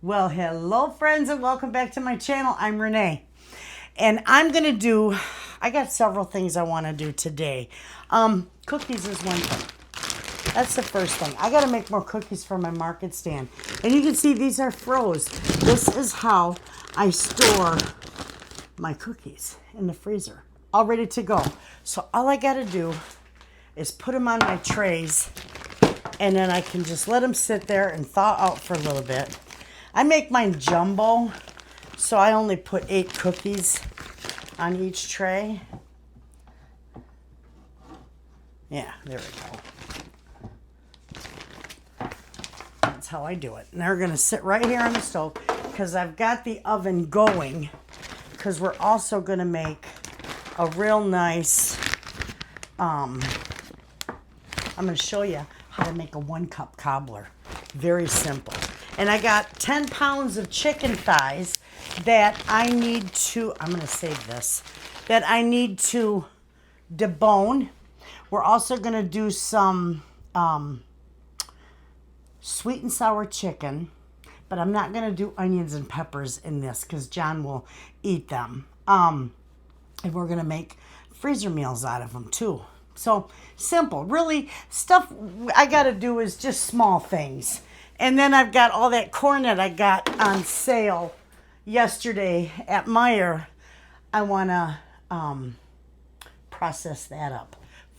Well, hello friends and welcome back to my channel. I'm Renee. And I got several things I want to do today. Cookies is one thing. That's the first thing. I got to make more cookies for my market stand. And you can see these are froze. This is how I store my cookies in the freezer. All ready to go. So all I got to do is put them on my trays. And then I can just let them sit there and thaw out for a little bit. I make mine jumbo, so I only put 8 cookies on each tray. Yeah, there we go. That's how I do it. And they're going to sit right here on the stove because I've got the oven going, because we're also going to make a real nice, I'm going to show you how to make a 1-cup cobbler. Very simple. And I got 10 pounds of chicken thighs that I need to, I'm going to save this, that I need to debone. We're also going to do some sweet and sour chicken, but I'm not going to do onions and peppers in this because John will eat them. And we're going to make freezer meals out of them too. So simple, really. Stuff I got to do is just small things. And then I've got all that corn that I got on sale yesterday at Meijer. I want to process that up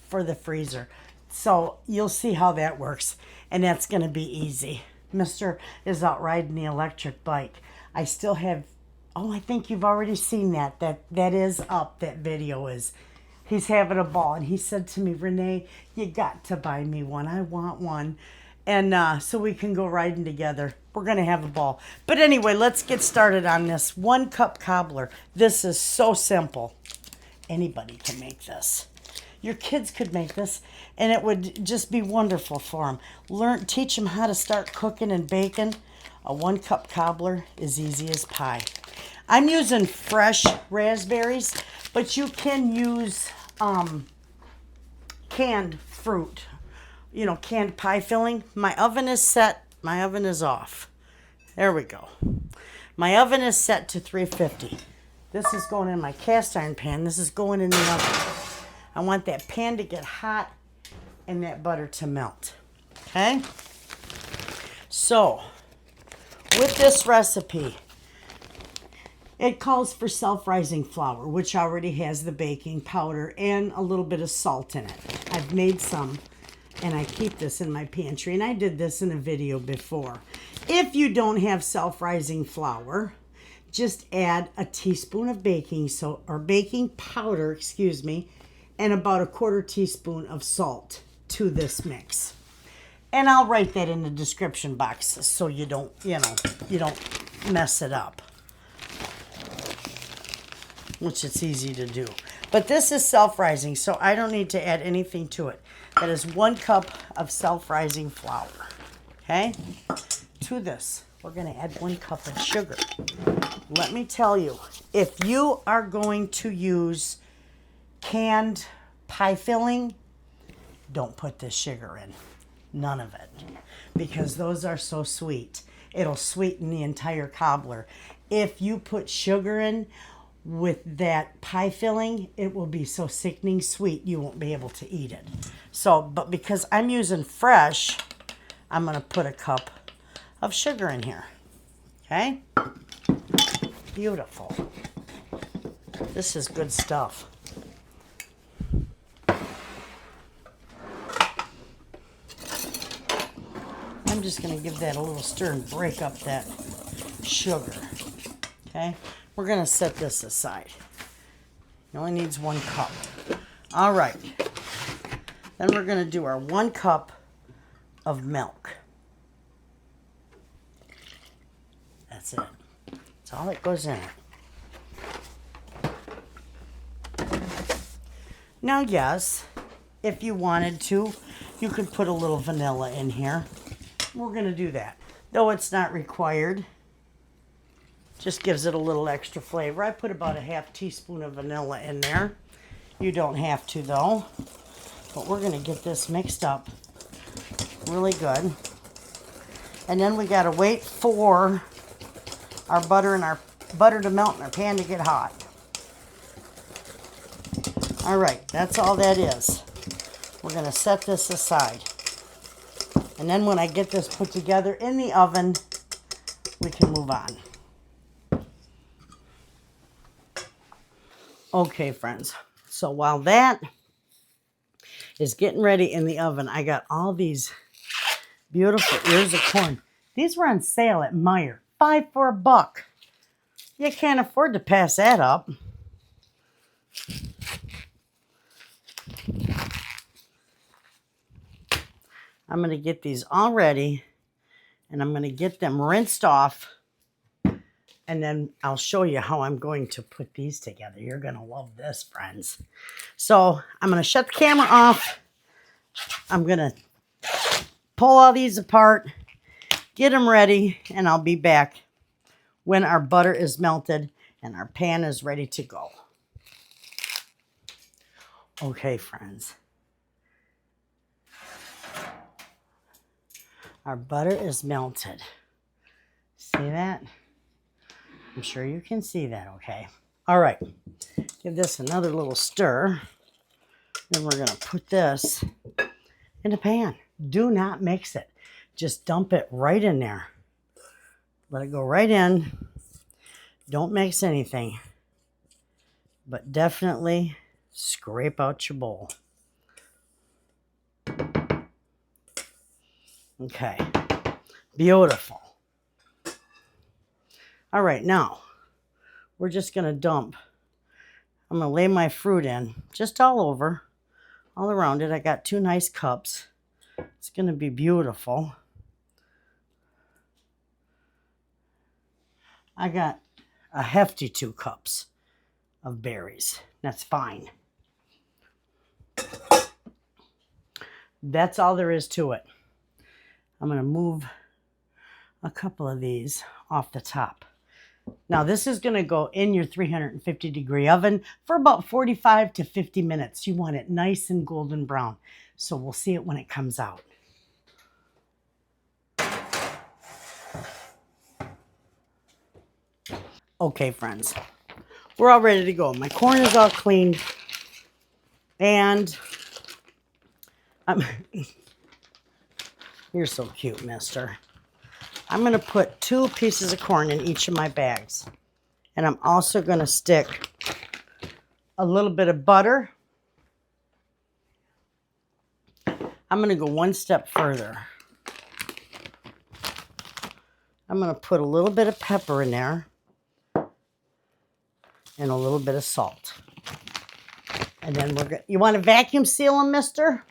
for the freezer. So you'll see how that works. And that's going to be easy. Mister is out riding the electric bike. I still have, I think you've already seen that. That is up, that video is. He's having a ball. And he said to me, Renee, you got to buy me one. I want one. And so we can go riding together. We're going to have a ball. But anyway, let's get started on this 1-cup cobbler. This is so simple. Anybody can make this. Your kids could make this, and it would just be wonderful for them. Teach them how to start cooking and baking. A 1-cup cobbler is easy as pie. I'm using fresh raspberries, but you can use canned fruit. You know, canned pie filling. My oven is set. My oven is off. There we go. My oven is set to 350. This is going in my cast iron pan. This is going in the oven. I want that pan to get hot and that butter to melt. Okay? So, with this recipe, it calls for self-rising flour, which already has the baking powder and a little bit of salt in it. I've made some. And I keep this in my pantry. And I did this in a video before. If you don't have self-rising flour, just add a teaspoon of baking powder, and about a 1/4 teaspoon of salt to this mix. And I'll write that in the description box so you don't mess it up. Which it's easy to do. But this is self-rising, so I don't need to add anything to it. That is 1 cup of self-rising flour. Okay? To this, we're going to add 1 cup of sugar. Let me tell you, if you are going to use canned pie filling, don't put this sugar in. None of it. Because those are so sweet. It'll sweeten the entire cobbler. If you put sugar in with that pie filling, it will be so sickening sweet you won't be able to eat it. So, but because I'm using fresh, I'm going to put a cup of sugar in here. Okay? Beautiful. This is good stuff. I'm just going to give that a little stir and break up that sugar. Okay? We're going to set this aside. It only needs 1 cup. All right. Then we're going to do our 1 cup of milk. That's it. That's all that goes in it. Now, yes, if you wanted to, you could put a little vanilla in here. We're going to do that. Though it's not required. Just gives it a little extra flavor. I put about a 1/2 teaspoon of vanilla in there. You don't have to though. But we're going to get this mixed up really good. And then we got to wait for our butter and our butter to melt in our pan to get hot. All right, that's all that is. We're going to set this aside. And then when I get this put together in the oven, we can move on. Okay, friends. So while that is getting ready in the oven, I got all these beautiful ears of corn. These were on sale at Meijer. 5 for $1. You can't afford to pass that up. I'm going to get these all ready, and I'm going to get them rinsed off, and then I'll show you how I'm going to put these together. You're going to love this, friends. So I'm going to shut the camera off. I'm going to pull all these apart, get them ready, and I'll be back when our butter is melted and our pan is ready to go. Okay, friends. Our butter is melted. See that? I'm sure you can see that, okay? All right, give this another little stir. Then we're gonna put this in a pan. Do not mix it. Just dump it right in there. Let it go right in. Don't mix anything, but definitely scrape out your bowl. Okay, beautiful. All right, now we're just gonna dump. I'm gonna lay my fruit in just all over, all around it. I got 2 nice cups. It's gonna be beautiful. I got a hefty 2 cups of berries. That's fine. That's all there is to it. I'm going to move a couple of these off the top. Now this is going to go in your 350-degree oven for about 45 to 50 minutes. You want it nice and golden brown. So we'll see it when it comes out. Okay, friends, we're all ready to go. My corn is all cleaned, and you're so cute, mister. I'm going to put 2 pieces of corn in each of my bags, and I'm also going to stick a little bit of butter. I'm going to go one step further. I'm going to put a little bit of pepper in there, and a little bit of salt. And then we're going to, you want to vacuum seal them, mister?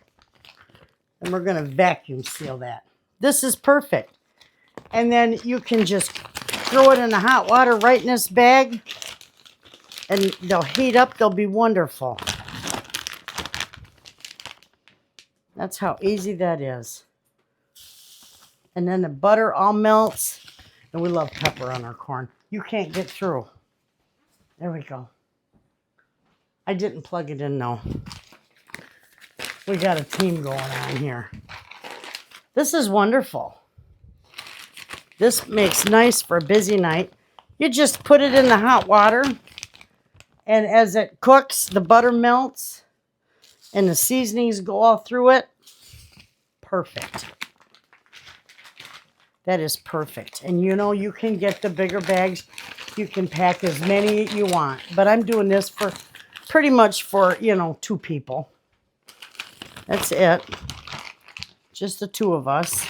And we're going to vacuum seal that. This is perfect. And then you can just throw it in the hot water right in this bag, and they'll heat up. They'll be wonderful. That's how easy that is. And then the butter all melts, and we love pepper on our corn. You can't get through. There we go. I didn't plug it in, though. We got a team going on here. This is wonderful. This makes nice for a busy night. You just put it in the hot water, and as it cooks, the butter melts, and the seasonings go all through it. Perfect. That is perfect. And you know, you can get the bigger bags. You can pack as many you want. But I'm doing this for pretty much for, 2 people. That's it. Just the 2 of us.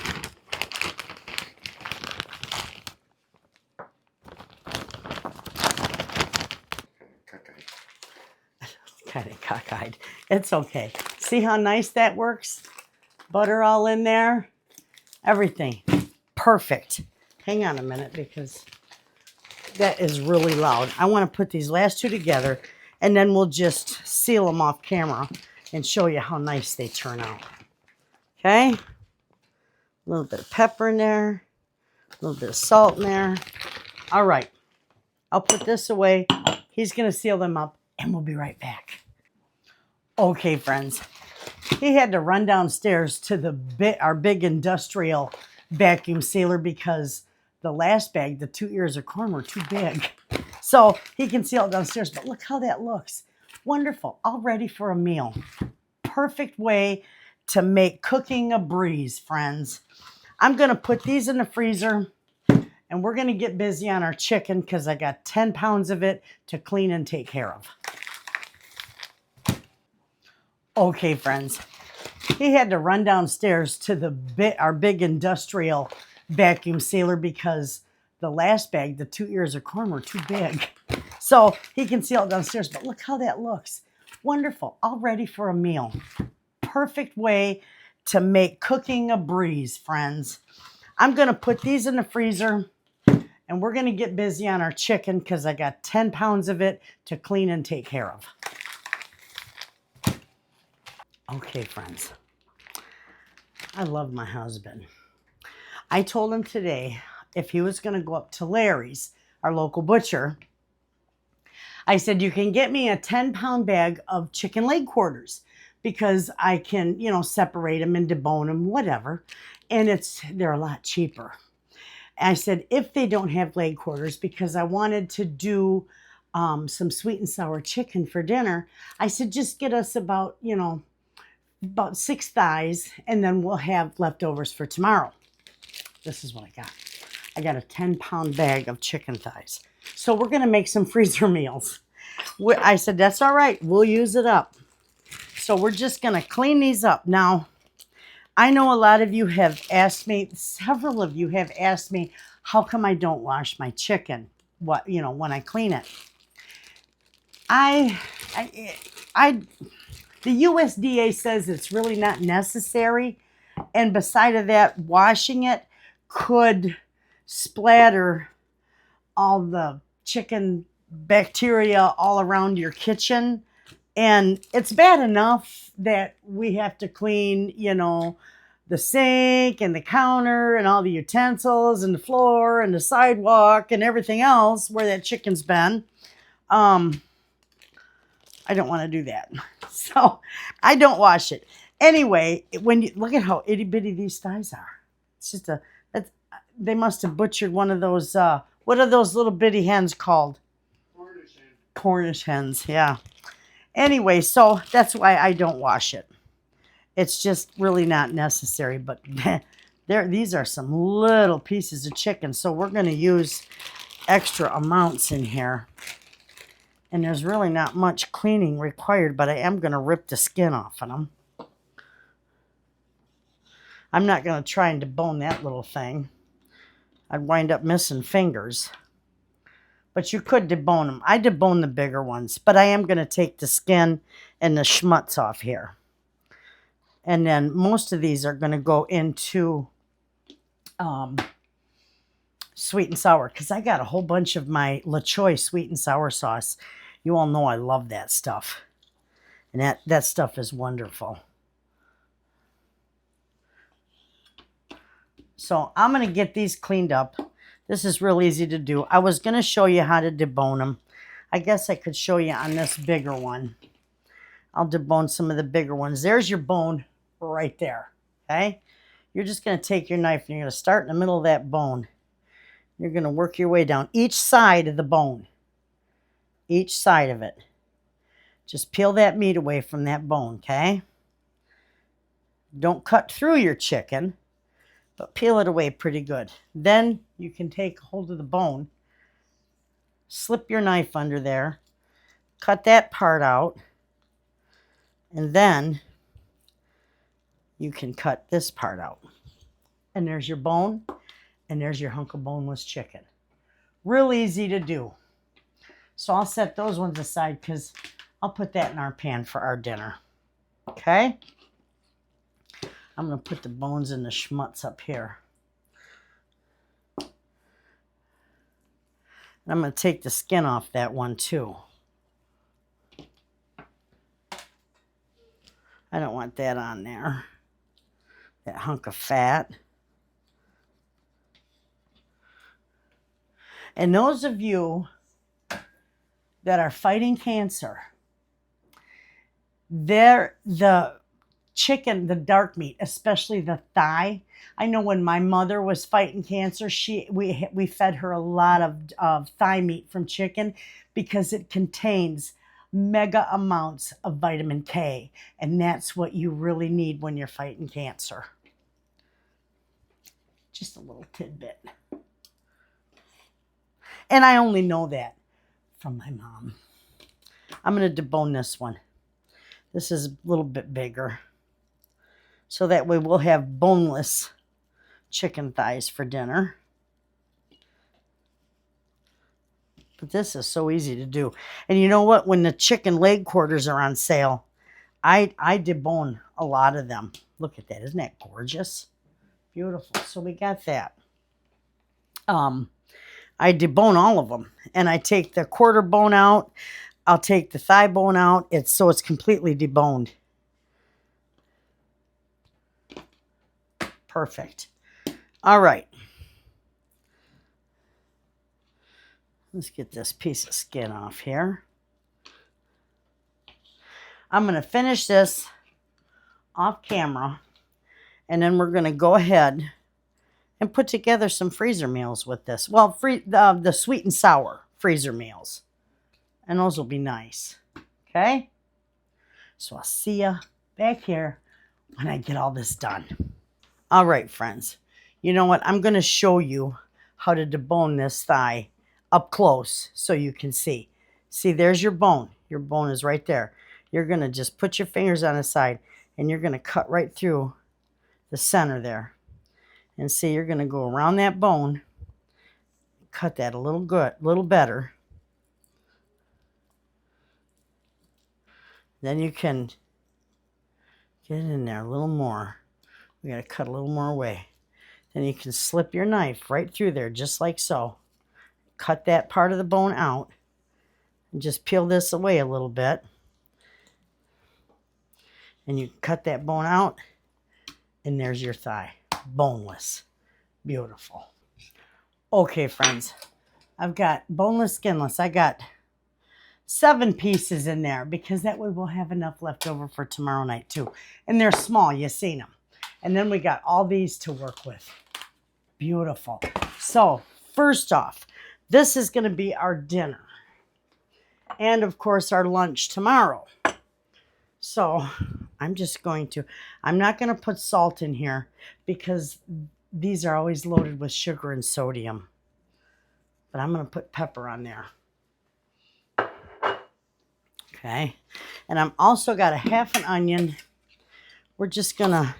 Kind of cockeyed. It's okay. See how nice that works? Butter all in there. Everything. Perfect. Hang on a minute because that is really loud. I want to put these last 2 together, and then we'll just seal them off camera and show you how nice they turn out. Okay? A little bit of pepper in there. A little bit of salt in there. All right. I'll put this away. He's going to seal them up, and we'll be right back. Okay, friends. He had to run downstairs to our big industrial vacuum sealer because the last bag, the 2 ears of corn were too big. So he can see it downstairs, but look how that looks. Wonderful, all ready for a meal. Perfect way to make cooking a breeze, friends. I'm gonna put these in the freezer and we're gonna get busy on our chicken because I got 10 pounds of it to clean and take care of. Okay, friends, he had to run downstairs to our big industrial vacuum sealer because the last bag, the 2 ears of corn were too big. So he can see it downstairs, but look how that looks. Wonderful, all ready for a meal. Perfect way to make cooking a breeze, friends. I'm gonna put these in the freezer and we're gonna get busy on our chicken because I got 10 pounds of it to clean and take care of. Okay, friends, I love my husband. I told him today if he was going to go up to Larry's, our local butcher, I said, you can get me a 10-pound bag of chicken leg quarters because I can, separate them and debone them, whatever. And they're a lot cheaper. And I said, if they don't have leg quarters, because I wanted to do some sweet and sour chicken for dinner, I said, just get us about 6 thighs, and then we'll have leftovers for tomorrow. This is what I got. I got a 10-pound bag of chicken thighs. So we're going to make some freezer meals. I said, that's all right. We'll use it up. So we're just going to clean these up. Now, I know a lot of you have asked me, several of you have asked me, how come I don't wash my chicken? When I clean it. The USDA says it's really not necessary. And beside of that, washing it could splatter all the chicken bacteria all around your kitchen. And it's bad enough that we have to clean, the sink and the counter and all the utensils and the floor and the sidewalk and everything else where that chicken's been. I don't want to do that. So I don't wash it. Anyway, when you look at how itty bitty these thighs are, it's just they must have butchered one of those, what are those little bitty hens called? Cornish hens. Cornish hens, yeah. Anyway, so that's why I don't wash it. It's just really not necessary, but these are some little pieces of chicken. So we're going to use extra amounts in here. And there's really not much cleaning required, but I am going to rip the skin off of them. I'm not going to try and debone that little thing. I'd wind up missing fingers. But you could debone them. I debone the bigger ones, but I am going to take the skin and the schmutz off here. And then most of these are going to go into sweet and sour because I got a whole bunch of my La Choy sweet and sour sauce. You all know I love that stuff. And that stuff is wonderful. So I'm going to get these cleaned up. This is real easy to do. I was going to show you how to debone them. I guess I could show you on this bigger one. I'll debone some of the bigger ones. There's your bone right there. Okay? You're just going to take your knife and you're going to start in the middle of that bone. You're going to work your way down each side of the bone. Each side of it. Just peel that meat away from that bone, okay? Don't cut through your chicken, but peel it away pretty good. Then you can take hold of the bone, slip your knife under there, cut that part out, and then you can cut this part out. And there's your bone, and there's your hunk of boneless chicken. Real easy to do. So I'll set those ones aside because I'll put that in our pan for our dinner. Okay? I'm going to put the bones and the schmutz up here. And I'm going to take the skin off that one too. I don't want that on there. That hunk of fat. And those of you that are fighting cancer, the chicken, the dark meat, especially the thigh. I know when my mother was fighting cancer, we fed her a lot of thigh meat from chicken because it contains mega amounts of vitamin K, and that's what you really need when you're fighting cancer. Just a little tidbit. And I only know that from my mom. I'm going to debone this one. This is a little bit bigger. So that way we'll have boneless chicken thighs for dinner. But this is so easy to do. And you know what? When the chicken leg quarters are on sale, I debone a lot of them. Look at that. Isn't that gorgeous? Beautiful. So we got that. I debone all of them. And I take the quarter bone out. I'll take the thigh bone out. It's completely deboned. Perfect. All right. Let's get this piece of skin off here. I'm going to finish this off camera, and then we're going to go ahead and put together some freezer meals with this. Well, the sweet and sour freezer meals. And those will be nice. Okay? So I'll see you back here when I get all this done. All right, friends. You know what? I'm going to show you how to debone this thigh up close so you can see. See, there's your bone. Your bone is right there. You're going to just put your fingers on the side, and you're going to cut right through the center there. And see, you're going to go around that bone, cut that a little better. Then you can get it in there a little more. We got to cut a little more away. Then you can slip your knife right through there, just like so. Cut that part of the bone out. And just peel this away a little bit. And you cut that bone out. And there's your thigh. Boneless. Beautiful. Okay, friends. I've got boneless, skinless. I got 7 pieces in there because that way we'll have enough left over for tomorrow night too. And they're small. You've seen them. And then we got all these to work with. Beautiful. So, first off, this is going to be our dinner. And, of course, our lunch tomorrow. So, I'm not going to put salt in here because these are always loaded with sugar and sodium. But I'm going to put pepper on there. Okay. And I'm also got a half an onion. We're just going to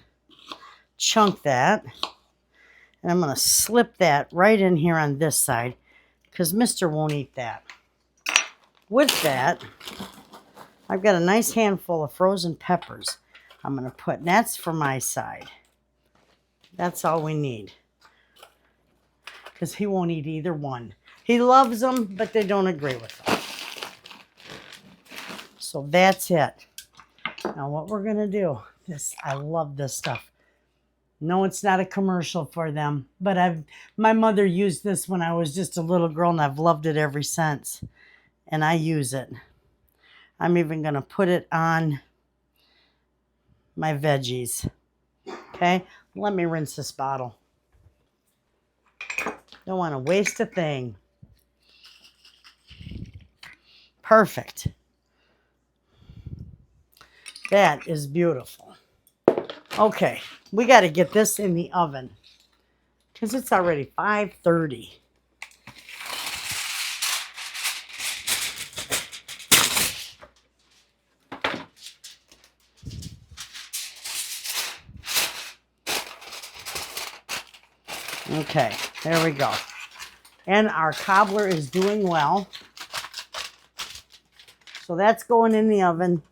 chunk that. And I'm going to slip that right in here on this side because Mr. won't eat that. With that, I've got a nice handful of frozen peppers. I'm going to put, and that's for my side. That's all we need. Because he won't eat either one. He loves them, but they don't agree with them. So that's it. Now what we're going to do, I love this stuff. No, it's not a commercial for them, but my mother used this when I was just a little girl, and I've loved it ever since. And I use it. I'm even going to put it on my veggies. Okay? Let me rinse this bottle. Don't want to waste a thing. Perfect. That is beautiful. Okay, we got to get this in the oven because it's already 5:30. Okay, there we go. And our cobbler is doing well. So that's going in the oven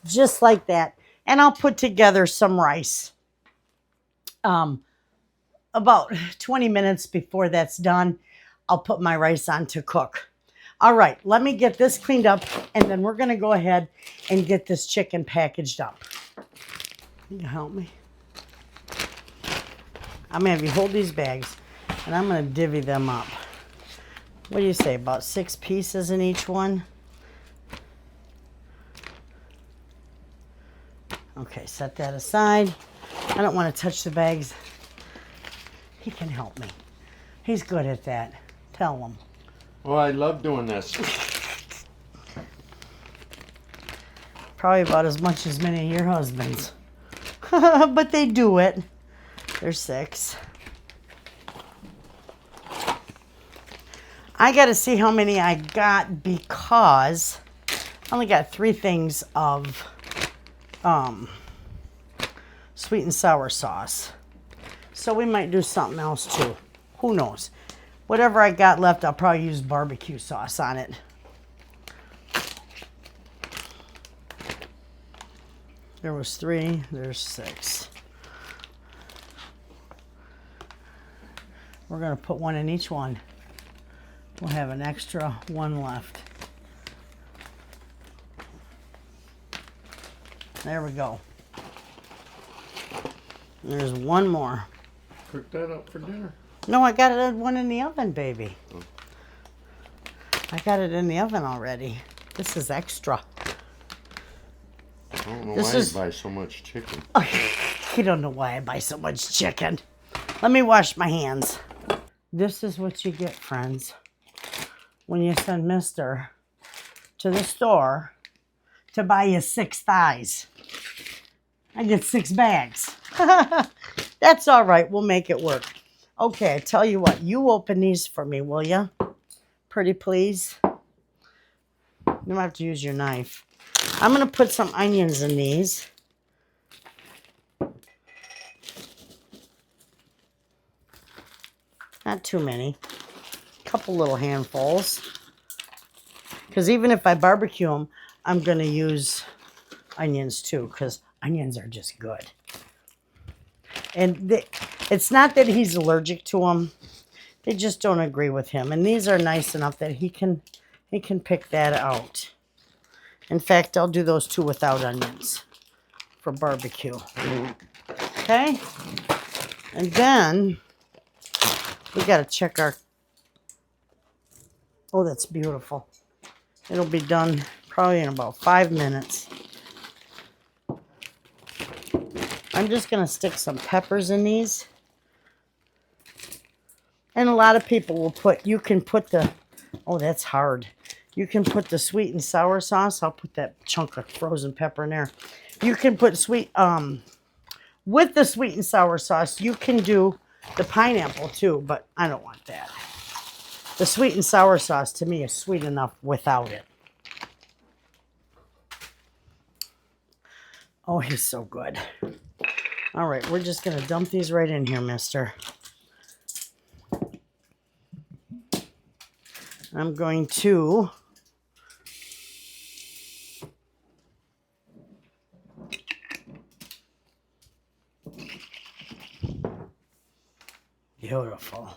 just like that. And I'll put together some rice. About 20 minutes before that's done, I'll put my rice on to cook. All right, let me get this cleaned up, and then we're going to go ahead and get this chicken packaged up. Can you help me? I'm going to have you hold these bags, and I'm going to divvy them up. What do you say, about 6 pieces in each one? Okay, set that aside. I don't want to touch the bags. He can help me. He's good at that. Tell him. Oh, I love doing this. Probably about as much as many of your husbands. But they do it. They're 6. I got to see how many I got because I only got 3 things of sweet and sour sauce. So we might do something else too. Who knows? Whatever I got left, I'll probably use barbecue sauce on it. There was 3, there's 6. We're going to put 1 in each one. We'll have an extra 1 left. There we go. There's 1 more. Cook that up for dinner. No, I got it 1 in the oven, baby. Oh. I got it in the oven already. This is extra. I don't know why you buy so much chicken. You don't know why I buy so much chicken. Let me wash my hands. This is what you get, friends, when you send Mister to the store to buy you 6 thighs. I get 6 bags. That's all right. We'll make it work. Okay, I tell you what. You open these for me, will you? Pretty please. You don't have to use your knife. I'm going to put some onions in these. Not too many. A couple little handfuls. Because even if I barbecue them, I'm going to use onions too, because onions are just good. And it's not that he's allergic to them. They just don't agree with him. And these are nice enough that he can pick that out. In fact, I'll do those 2 without onions for barbecue. Okay? And then we got to check our... Oh, that's beautiful. It'll be done probably in about 5 minutes. I'm just going to stick some peppers in these. And a lot of people will put, you can put the, oh, that's hard. You can put the sweet and sour sauce. I'll put that chunk of frozen pepper in there. You can put with the sweet and sour sauce, you can do the pineapple too, but I don't want that. The sweet and sour sauce to me is sweet enough without it. Oh, he's so good. All right, we're just going to dump these right in here, mister. I'm going to beautiful.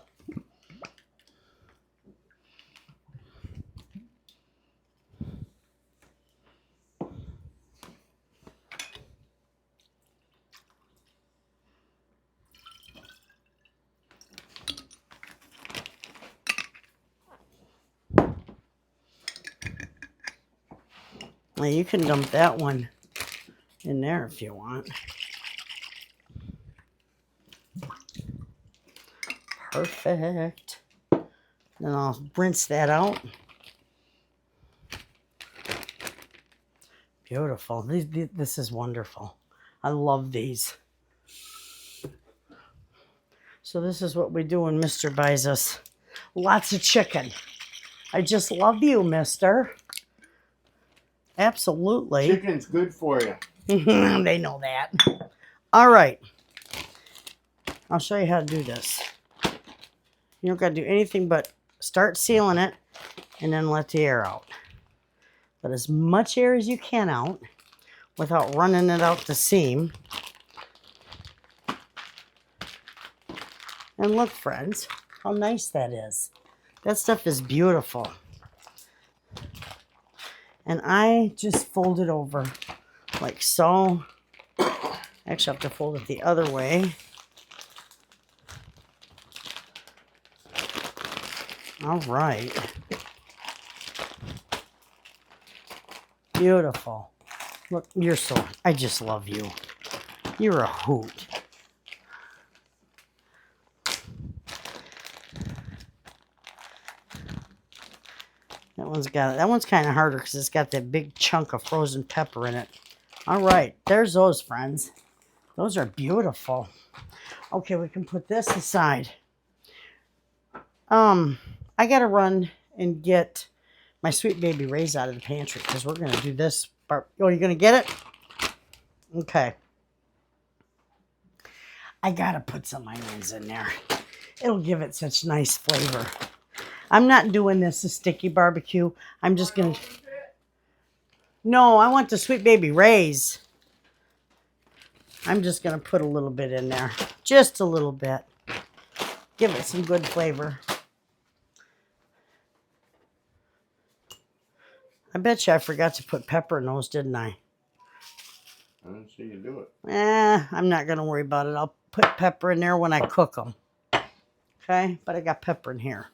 Now you can dump that one in there if you want. Perfect. Then I'll rinse that out. Beautiful. This is wonderful. I love these. So this is what we do when Mister buys us lots of chicken. I just love you, Mister. Absolutely. Chicken's good for you. They know that. All right. I'll show you how to do this. You don't got to do anything but start sealing it and then let the air out. Let as much air as you can out without running it out the seam. And look, friends, how nice that is. That stuff is beautiful. And I just fold it over like so. Actually, I have to fold it the other way. All right. Beautiful. Look, you're so, I just love you. You're a hoot. That one's kind of harder because it's got that big chunk of frozen pepper in it. All right, there's those, friends. Those are beautiful. Okay, we can put this aside. I gotta run and get my Sweet Baby Ray's out of the pantry because we're gonna do this. Oh, you're gonna get it? Okay. I gotta put some onions in there. It'll give it such nice flavor. I'm not doing this a sticky barbecue. I'm just gonna. No, I want the Sweet Baby Ray's. I'm just gonna put a little bit in there, just a little bit. Give it some good flavor. I bet you I forgot to put pepper in those, didn't I? I didn't see you do it. I'm not going to worry about it. I'll put pepper in there when I cook them. Okay? But I got pepper in here.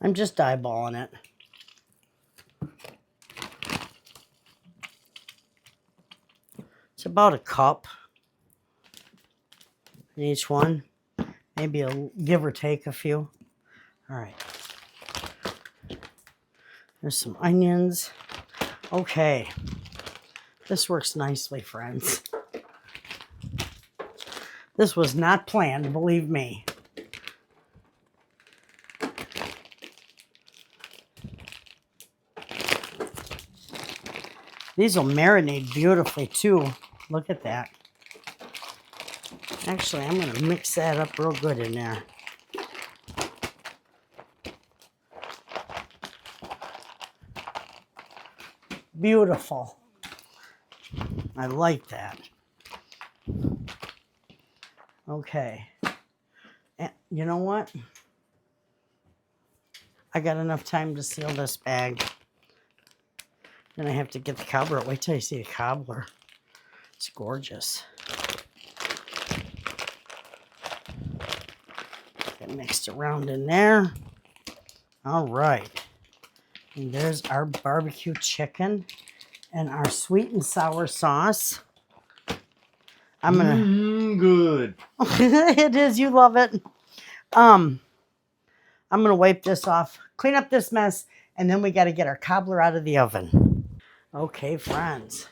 I'm just eyeballing it. It's about a cup in each one. Maybe give or take a few. All right. There's some onions. Okay. This works nicely, friends. This was not planned, believe me. These will marinate beautifully too. Look at that. Actually, I'm going to mix that up real good in there. Beautiful. I like that. Okay. And you know what? I got enough time to seal this bag. Then I have to get the cobbler. Wait till you see the cobbler. It's gorgeous. Get mixed around in there. All right. And there's our barbecue chicken and our sweet and sour sauce. I'm gonna good. It is, you love it. I'm gonna wipe this off, clean up this mess, and then we gotta get our cobbler out of the oven. Okay, friends.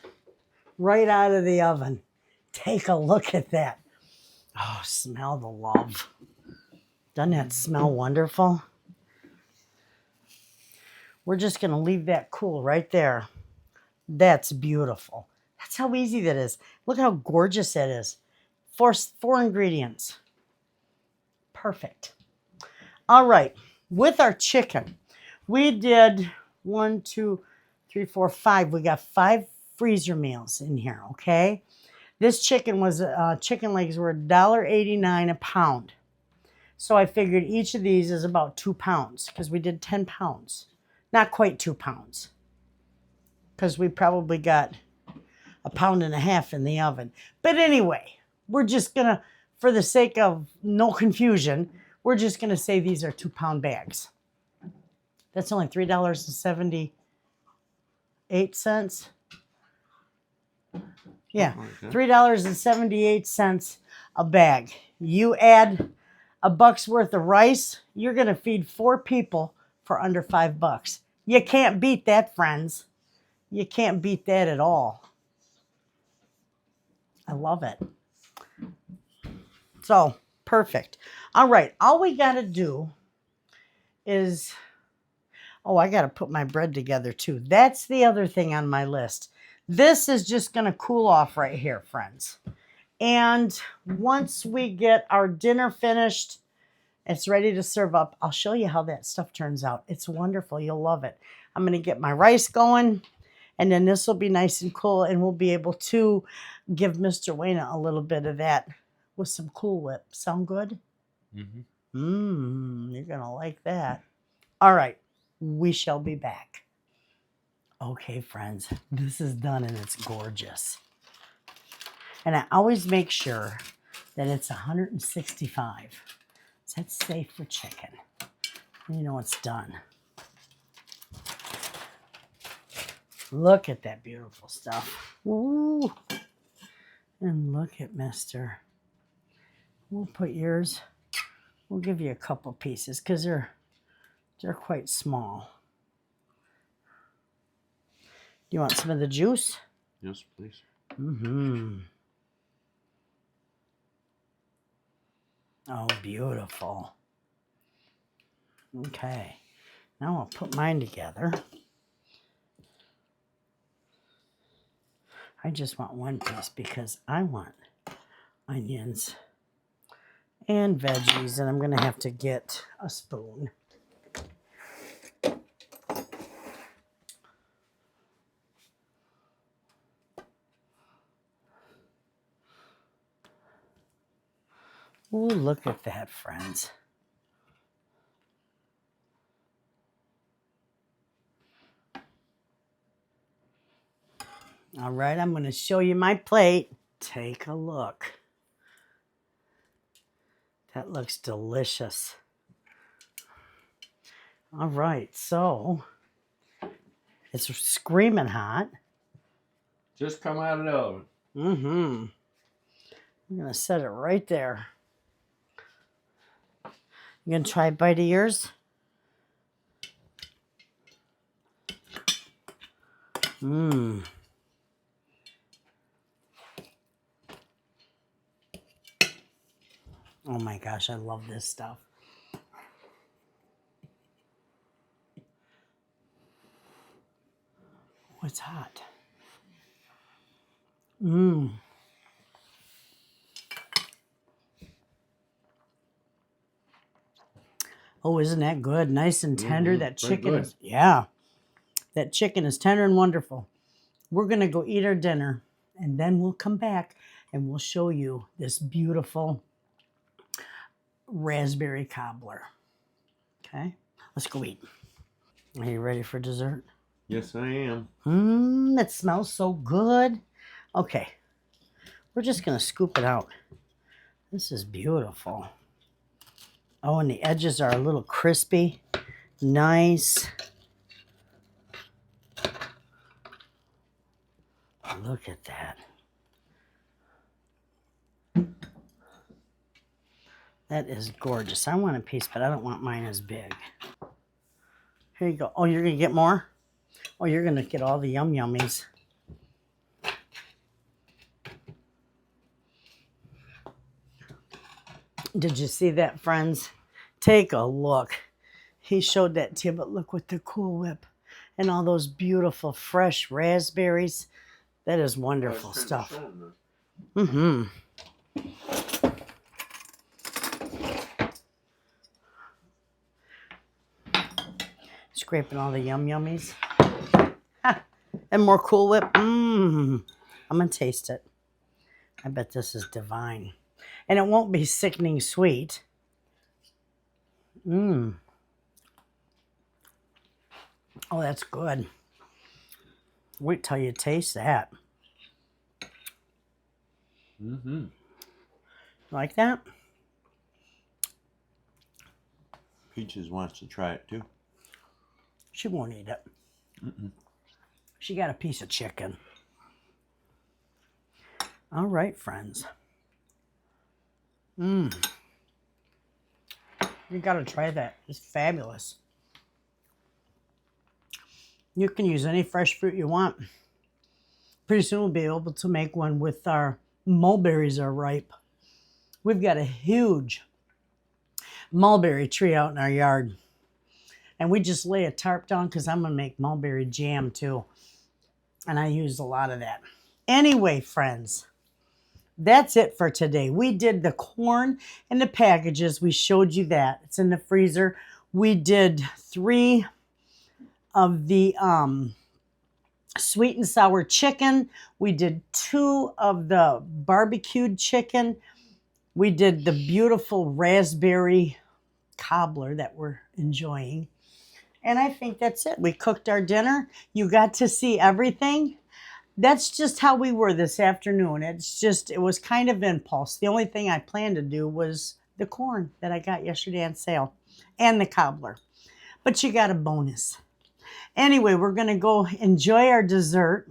Right out of the oven. Take a look at that. Oh, smell the love. Doesn't that smell wonderful? We're just going to leave that cool right there. That's beautiful. That's how easy that is. Look how gorgeous that is. Four ingredients. Perfect. All right. With our chicken, we did 1, 2, 3, 4, 5. We got 5 freezer meals in here, okay? This chicken was, chicken legs were $1.89 a pound. So I figured each of these is about 2 pounds because we did 10 pounds. Not quite 2 pounds because we probably got 1.5 pounds in the oven. But anyway, we're just going to, for the sake of no confusion, we're just going to say these are 2-pound bags. That's only $3.78. Yeah, $3.78 a bag. You add $1 worth of rice, you're going to feed 4 people for under $5. You can't beat that, friends. You can't beat that at all. I love it. So, perfect. All right, all we got to do is, oh, I got to put my bread together too. That's the other thing on my list. This is just going to cool off right here, friends. And once we get our dinner finished, it's ready to serve up. I'll show you how that stuff turns out. It's wonderful. You'll love it. I'm going to get my rice going, and then this will be nice and cool, and we'll be able to give Mr. Wayna a little bit of that with some Cool Whip. Sound good? Mm-hmm. You're going to like that. All right. We shall be back. Okay, friends. This is done, and it's gorgeous. And I always make sure that it's 165. So that's safe for chicken. You know it's done. Look at that beautiful stuff. Ooh. And look at Mister. We'll put yours. We'll give you a couple pieces because they're quite small. Do you want some of the juice? Yes, please. Mm-hmm. Oh, beautiful. Okay. Now I'll put mine together. I just want one piece because I want onions and veggies, and I'm going to have to get a spoon. Ooh, look at that, friends. All right, I'm going to show you my plate. Take a look. That looks delicious. All right, so it's screaming hot. Just come out of the oven. Mm-hmm. I'm going to set it right there. You going to try a bite of yours? Mmm. Oh my gosh, I love this stuff. Oh, it's hot. Mmm. Oh, isn't that good? Nice and tender. That chicken is, yeah. That chicken is tender and wonderful. We're going to go eat our dinner, and then we'll come back and we'll show you this beautiful raspberry cobbler. Okay, let's go eat. Are you ready for dessert? Yes, I am. It smells so good. Okay, we're just going to scoop it out. This is beautiful. Oh, and the edges are a little crispy. Nice. Look at that. That is gorgeous. I want a piece, but I don't want mine as big. Here you go. Oh, you're going to get more? Oh, you're going to get all the yum yummies. Did you see that, friends? Take a look. He showed that to you, but look with the Cool Whip and all those beautiful fresh raspberries. That is wonderful stuff. Mm-hmm. Scraping all the yum yummies. Ha. And more Cool Whip. I'm going to taste it. I bet this is divine. And it won't be sickening sweet. Oh, that's good. Wait till you taste that. Like that? Peaches wants to try it too. She won't eat it. She got a piece of chicken. All right, friends. You got to try that. It's fabulous. You can use any fresh fruit you want. Pretty soon we'll be able to make one with our mulberries are ripe. We've got a huge mulberry tree out in our yard. And we just lay a tarp down because I'm going to make mulberry jam too. And I used a lot of that. Anyway, friends, that's it for today. We did the corn in the packages. We showed you that. It's in the freezer. We did 3 of the sweet and sour chicken. We did 2 of the barbecued chicken. We did the beautiful raspberry cobbler that we're enjoying. And I think that's it. We cooked our dinner. You got to see everything. that's just how we were this afternoon. It was kind of impulse. The only thing I planned to do was the corn that I got yesterday on sale and the cobbler. But you got a bonus. Anyway, we're going to go enjoy our dessert.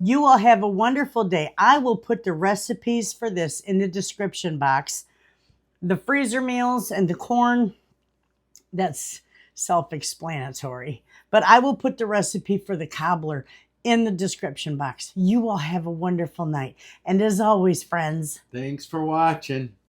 You all have a wonderful day. I will put the recipes for this in the description box. The freezer meals and the corn, that's self-explanatory. But I will put the recipe for the cobbler in the description box. You all have a wonderful night. And as always, friends, Thanks for watching.